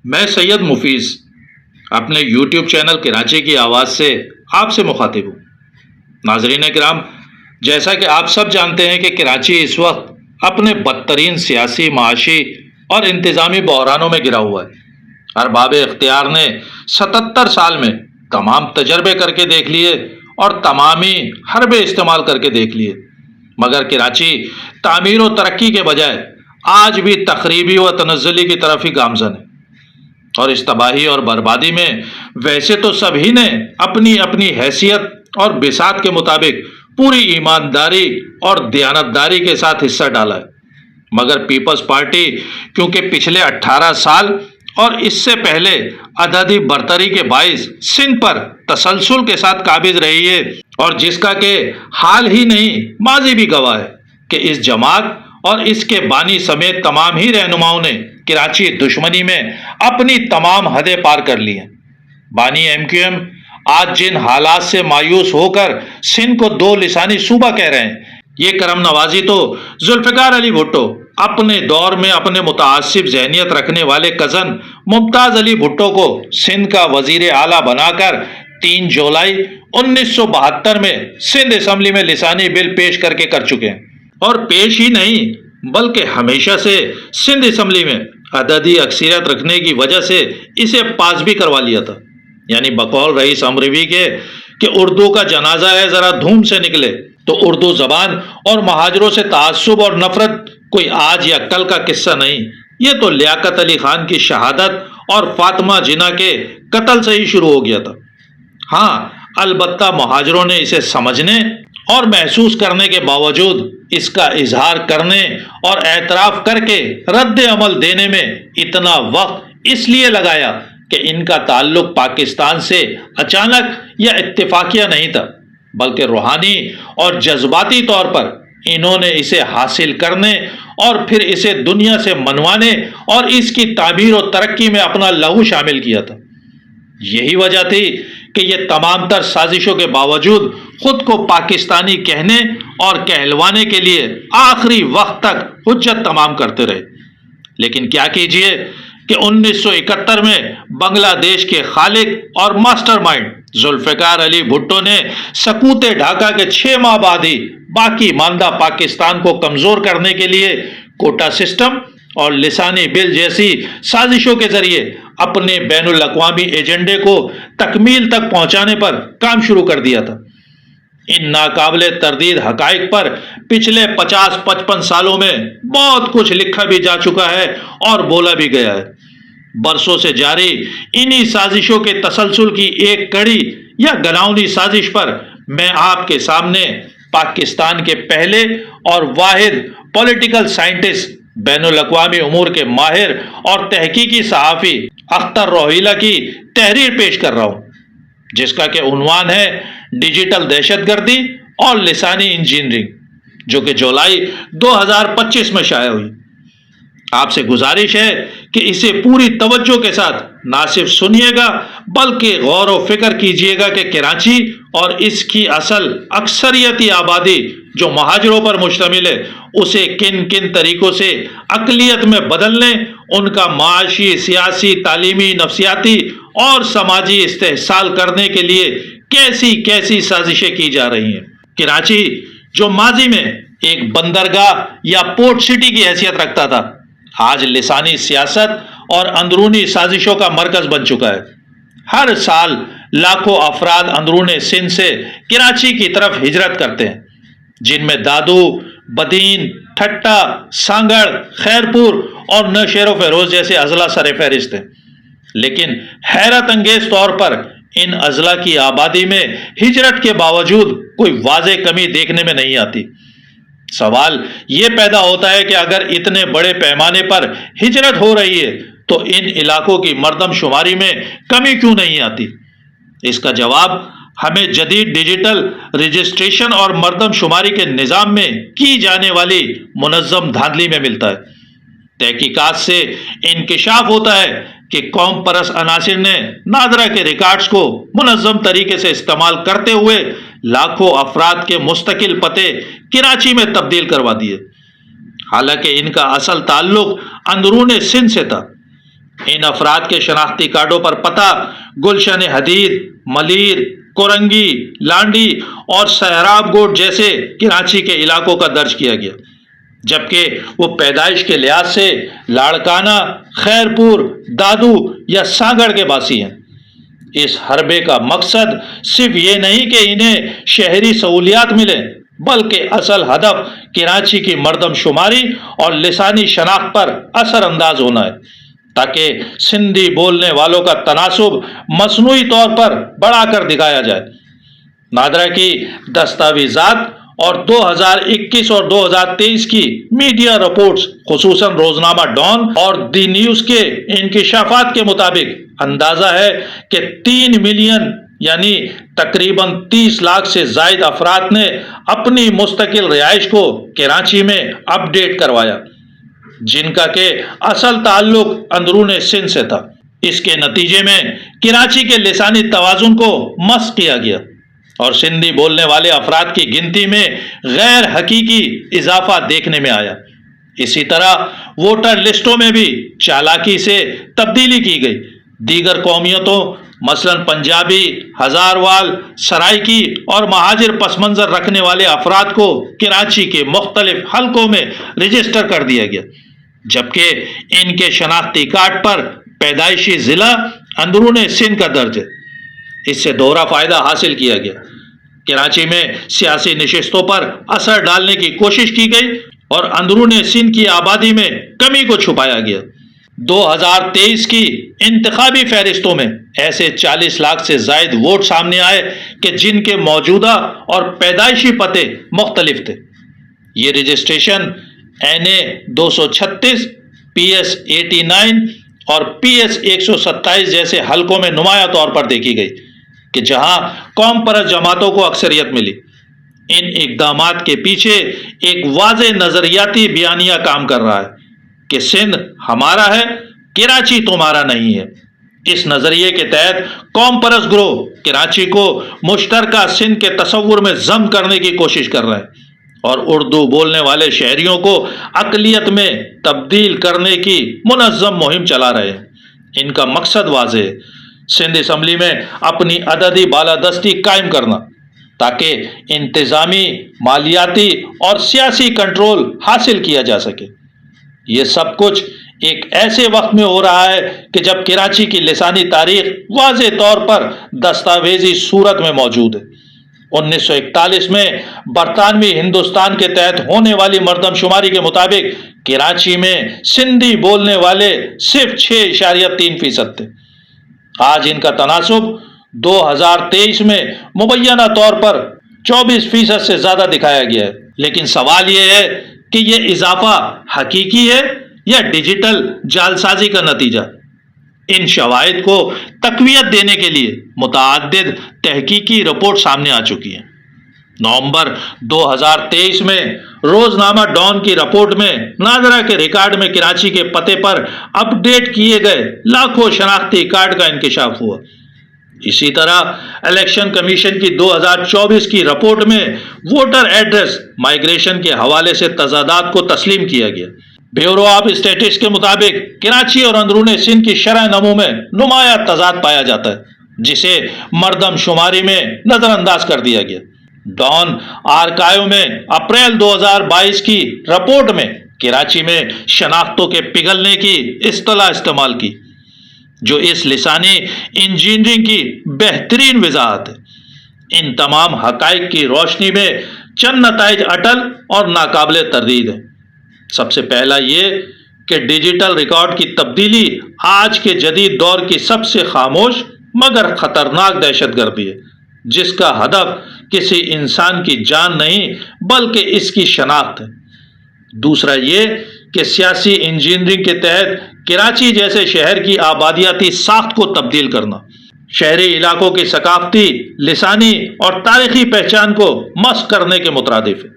میں سید مفیز اپنے YouTube channel Karachi کی آواز سے آپ سے مخاطب ہوں۔ ناظرین کرام، جیسا کہ آپ سب جانتے ہیں کہ کراچی اس وقت اپنے بدترین سیاسی، معاشی اور انتظامی بحرانوں میں گرا ہوا ہے۔ ارباب اختیار نے 77 سال میں تمام تجربے کر کے دیکھ لیے اور تمامی حربے استعمال کر کے دیکھ لیے، مگر کراچی تعمیر و ترقی کے بجائے آج بھی تخریبی و تنزلی کی طرف ہی گامزن ہے۔ اور اس تباہی اور بربادی میں ویسے تو سبھی نے اپنی اپنی حیثیت اور بساط کے مطابق پوری ایمانداری اور دیانتداری کے ساتھ حصہ ڈالا ہے، مگر پیپلز پارٹی کیونکہ پچھلے 18 سال اور اس سے پہلے عددی برتری کے باعث سندھ پر تسلسل کے ساتھ قابض رہی ہے، اور جس کا کہ حال ہی نہیں ماضی بھی گواہ ہے کہ اس جماعت اور اس کے بانی سمیت تمام ہی رہنماؤں نے کراچی دشمنی میں اپنی تمام حدیں پار کر لی ہیں۔ بانی ایم کیو ایم آج جن حالات سے مایوس ہو کر سندھ کو دو لسانی صوبہ کہہ رہے ہیں، یہ کرم نوازی تو ذوالفقار علی بھٹو اپنے دور میں اپنے متعصب ذہنیت رکھنے والے کزن ممتاز علی بھٹو کو سندھ کا وزیر اعلیٰ بنا کر 3 جولائی 1972 میں سندھ اسمبلی میں لسانی بل پیش کر کے کر چکے ہیں، اور پیش ہی نہیں بلکہ ہمیشہ سے سندھ اسمبلی میں عددی اکثریت رکھنے کی وجہ سے اسے پاس بھی کروا لیا تھا۔ یعنی بقول رئیس امروی کے کہ اردو کا جنازہ ہے ذرا دھوم سے نکلے، تو اردو زبان اور مہاجروں سے تعصب اور نفرت کوئی آج یا کل کا قصہ نہیں، یہ تو لیاقت علی خان کی شہادت اور فاطمہ جناح کے قتل سے ہی شروع ہو گیا تھا۔ ہاں، البتہ مہاجروں نے اسے سمجھنے اور محسوس کرنے کے باوجود اس کا اظہار کرنے اور اعتراف کر کے رد عمل دینے میں اتنا وقت اس لیے لگایا کہ ان کا تعلق پاکستان سے اچانک یا اتفاقیہ نہیں تھا، بلکہ روحانی اور جذباتی طور پر انہوں نے اسے حاصل کرنے اور پھر اسے دنیا سے منوانے اور اس کی تعمیر و ترقی میں اپنا لہو شامل کیا تھا۔ یہی وجہ تھی کہ یہ تمام تر سازشوں کے باوجود خود کو پاکستانی کہنے اور کہلوانے کے لیے آخری وقت تک حجت تمام کرتے رہے۔ لیکن کیا کیجئے کہ 1971 میں بنگلہ دیش کے خالق اور ماسٹر مائنڈ ذوالفقار علی بھٹو نے سکوت ڈھاکہ کے 6 ماہ بعد ہی باقی ماندہ پاکستان کو کمزور کرنے کے لیے کوٹا سسٹم اور لسانی بل جیسی سازشوں کے ذریعے اپنے بین الاقوامی ایجنڈے کو تکمیل تک پہنچانے پر کام شروع کر دیا تھا۔ ان ناقابل تردید حقائق پر پچھلے 50-55 سالوں میں بہت کچھ لکھا بھی جا چکا ہے اور بولا بھی گیا ہے۔ برسوں سے جاری انہی سازشوں کے تسلسل کی ایک کڑی یا گناؤنی سازش پر میں آپ کے سامنے پاکستان کے پہلے اور واحد پولیٹیکل سائنٹسٹ، بین الاقوامی امور کے ماہر اور تحقیقی صحافی اختر روہیلا کی تحریر پیش کر رہا ہوں، جس کا کہ عنوان ہے ڈیجیٹل دہشت گردی اور لسانی انجینئرنگ، جو کہ جولائی 2025 میں شائع ہوئی۔ آپ سے گزارش ہے کہ اسے پوری توجہ کے ساتھ نہ صرف سنیے گا بلکہ غور و فکر کیجیے گا کہ کراچی اور اس کی اصل اکثریتی آبادی جو مہاجروں پر مشتمل ہے، اسے کن کن طریقوں سے اقلیت میں بدلنے، ان کا معاشی، سیاسی، تعلیمی، نفسیاتی اور سماجی استحصال کرنے کے لیے کیسی کیسی سازشیں کی جا رہی ہیں۔ کراچی جو ماضی میں ایک بندرگاہ یا پورٹ سٹی کی حیثیت رکھتا تھا، آج لسانی سیاست اور اندرونی سازشوں کا مرکز بن چکا ہے۔ ہر سال لاکھوں افراد اندرون سندھ سے کراچی کی طرف ہجرت کرتے ہیں، جن میں دادو، بدین، ٹھٹا، سانگڑ، خیرپور اور نوشہر و فیروز جیسے اضلاع سر فہرست ہیں۔ لیکن حیرت انگیز طور پر ان اضلاع کی آبادی میں ہجرت کے باوجود کوئی واضح کمی دیکھنے میں نہیں آتی۔ سوال یہ پیدا ہوتا ہے کہ اگر اتنے بڑے پیمانے پر ہجرت ہو رہی ہے تو ان علاقوں کی مردم شماری میں کمی کیوں نہیں آتی؟ اس کا جواب ہمیں جدید ڈیجیٹل رجسٹریشن اور مردم شماری کے نظام میں کی جانے والی منظم دھاندلی میں ملتا ہے۔ تحقیقات سے انکشاف ہوتا ہے کہ قوم پرست عناصر نے نادرہ کے ریکارڈز کو منظم طریقے سے استعمال کرتے ہوئے لاکھوں افراد کے مستقل پتے کراچی میں تبدیل کروا دیے، حالانکہ ان کا اصل تعلق اندرون سندھ سے تھا۔ ان افراد کے شناختی کارڈوں پر پتہ گلشن حدید، ملیر، کورنگی، لانڈی اور سہراب گوٹ جیسے کراچی کے علاقوں کا درج کیا گیا، جبکہ وہ پیدائش کے لحاظ سے لاڑکانہ، خیرپور، دادو یا سانگڑ کے باسی ہیں۔ اس حربے کا مقصد صرف یہ نہیں کہ انہیں شہری سہولیات ملیں، بلکہ اصل ہدف کراچی کی مردم شماری اور لسانی شناخت پر اثر انداز ہونا ہے، تاکہ سندھی بولنے والوں کا تناسب مصنوعی طور پر بڑھا کر دکھایا جائے۔ نادرا کی دستاویزات اور 2021 اور 2023 کی میڈیا رپورٹس، خصوصاً روزنامہ ڈان اور دی نیوز کے انکشافات کے مطابق اندازہ ہے کہ 3 ملین یعنی تقریباً 30 لاکھ سے زائد افراد نے اپنی مستقل رہائش کو کراچی میں اپ ڈیٹ کروایا، جن کا کہ اصل تعلق اندرون سندھ سے تھا۔ اس کے نتیجے میں کراچی کے لسانی توازن کو مسخ کیا گیا اور سندھی بولنے والے افراد کی گنتی میں غیر حقیقی اضافہ دیکھنے میں آیا۔ اسی طرح ووٹر لسٹوں میں بھی چالاکی سے تبدیلی کی گئی۔ دیگر قومیتوں مثلاً پنجابی، ہزاروال، سرائکی اور مہاجر پس منظر رکھنے والے افراد کو کراچی کے مختلف حلقوں میں رجسٹر کر دیا گیا، جبکہ ان کے شناختی کارڈ پر پیدائشی ضلع اندرون سندھ کا درج ہے۔ اس سے دوہرا فائدہ حاصل کیا گیا۔ کراچی میں سیاسی نشستوں پر اثر ڈالنے کی کوشش کی گئی اور اندرون سندھ کی آبادی میں کمی کو چھپایا گیا۔ 2023 کی انتخابی فہرستوں میں ایسے 40 لاکھ سے زائد ووٹ سامنے آئے کہ جن کے موجودہ اور پیدائشی پتے مختلف تھے۔ یہ رجسٹریشن NA 236، PS 89 اور PS 127 جیسے حلقوں میں نمایاں طور پر دیکھی گئی کہ جہاں قوم پرست جماعتوں کو اکثریت ملی۔ ان اقدامات کے پیچھے ایک واضح نظریاتی بیانیہ کام کر رہا ہے کہ سندھ ہمارا ہے، کراچی تمہارا نہیں ہے۔ اس نظریے کے تحت قوم پرست گروہ کراچی کو مشترکہ سندھ کے تصور میں ضم کرنے کی کوشش کر رہے ہیں اور اردو بولنے والے شہریوں کو اقلیت میں تبدیل کرنے کی منظم مہم چلا رہے ہیں۔ ان کا مقصد واضح ہے: سندھ اسمبلی میں اپنی عددی بالادستی قائم کرنا تاکہ انتظامی، مالیاتی اور سیاسی کنٹرول حاصل کیا جا سکے۔ یہ سب کچھ ایک ایسے وقت میں ہو رہا ہے کہ جب کراچی کی لسانی تاریخ واضح طور پر دستاویزی صورت میں موجود ہے۔ 1941 میں برطانوی ہندوستان کے تحت ہونے والی مردم شماری کے مطابق کراچی میں سندھی بولنے والے صرف 6.3% تھے۔ آج ان کا تناسب 2023 میں مبینہ طور پر 24% سے زیادہ دکھایا گیا ہے۔ لیکن سوال یہ ہے کہ یہ اضافہ حقیقی ہے یا ڈیجیٹل جعلسازی کا نتیجہ؟ ان شواہد کو تقویت دینے کے لیے متعدد تحقیقی رپورٹ سامنے آ چکی ہیں۔ نومبر 2023 میں روزنامہ ڈان کی رپورٹ میں نادرا کے ریکارڈ میں کراچی کے پتے پر اپ ڈیٹ کیے گئے لاکھوں شناختی کارڈ کا انکشاف ہوا۔ اسی طرح الیکشن کمیشن کی 2024 کی رپورٹ میں ووٹر ایڈریس مائیگریشن کے حوالے سے تضادات کو تسلیم کیا گیا۔ بیورو آف اسٹیٹسٹکس کے مطابق کراچی اور اندرون سندھ کی شرح نمو میں نمایاں تضاد پایا جاتا ہے، جسے مردم شماری میں نظر انداز کر دیا گیا۔ ڈان آرکائیو میں اپریل 2022 کی رپورٹ میں کراچی میں شناختوں کے پگھلنے کی اصطلاح استعمال کی، جو اس لسانی انجینئرنگ کی بہترین وضاحت ہے۔ ان تمام حقائق کی روشنی میں چند نتائج اٹل اور ناقابل تردید ہیں۔ سب سے پہلا یہ کہ ڈیجیٹل ریکارڈ کی تبدیلی آج کے جدید دور کی سب سے خاموش مگر خطرناک دہشت گردی ہے، جس کا ہدف کسی انسان کی جان نہیں بلکہ اس کی شناخت ہے۔ دوسرا یہ کہ سیاسی انجینئرنگ کے تحت کراچی جیسے شہر کی آبادیاتی ساخت کو تبدیل کرنا شہری علاقوں کی ثقافتی، لسانی اور تاریخی پہچان کو مسخ کرنے کے مترادف ہے۔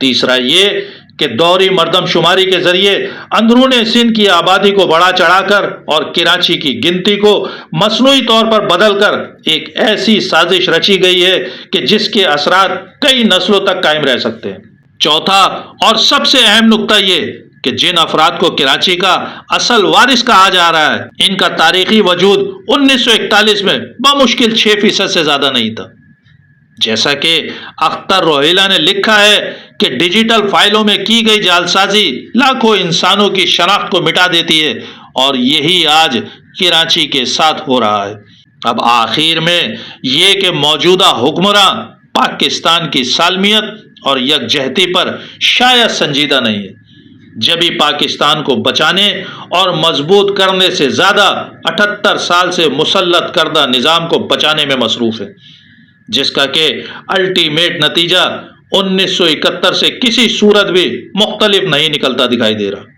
تیسرا یہ کہ دوہری مردم شماری کے ذریعے اندرون سندھ کی آبادی کو بڑھا چڑھا کر اور کراچی کی گنتی کو مصنوعی طور پر بدل کر ایک ایسی سازش رچی گئی ہے کہ جس کے اثرات کئی نسلوں تک قائم رہ سکتے ہیں۔ چوتھا اور سب سے اہم نقطہ یہ کہ جن افراد کو کراچی کا اصل وارث کہا جا رہا ہے، ان کا تاریخی وجود 1941 میں بمشکل 6% سے زیادہ نہیں تھا۔ جیسا کہ اختر روہیلا نے لکھا ہے کہ ڈیجیٹل فائلوں میں کی گئی جعلسازی لاکھوں انسانوں کی شناخت کو مٹا دیتی ہے، اور یہی آج کراچی کے ساتھ ہو رہا ہے۔ اب آخر میں یہ کہ موجودہ حکمراں پاکستان کی سالمیت اور یکجہتی پر شاید سنجیدہ نہیں ہے، جبھی پاکستان کو بچانے اور مضبوط کرنے سے زیادہ 78 سال سے مسلط کردہ نظام کو بچانے میں مصروف ہے، جس کا کہ الٹیمیٹ نتیجہ 1971 سے کسی صورت بھی مختلف نہیں نکلتا دکھائی دے رہا۔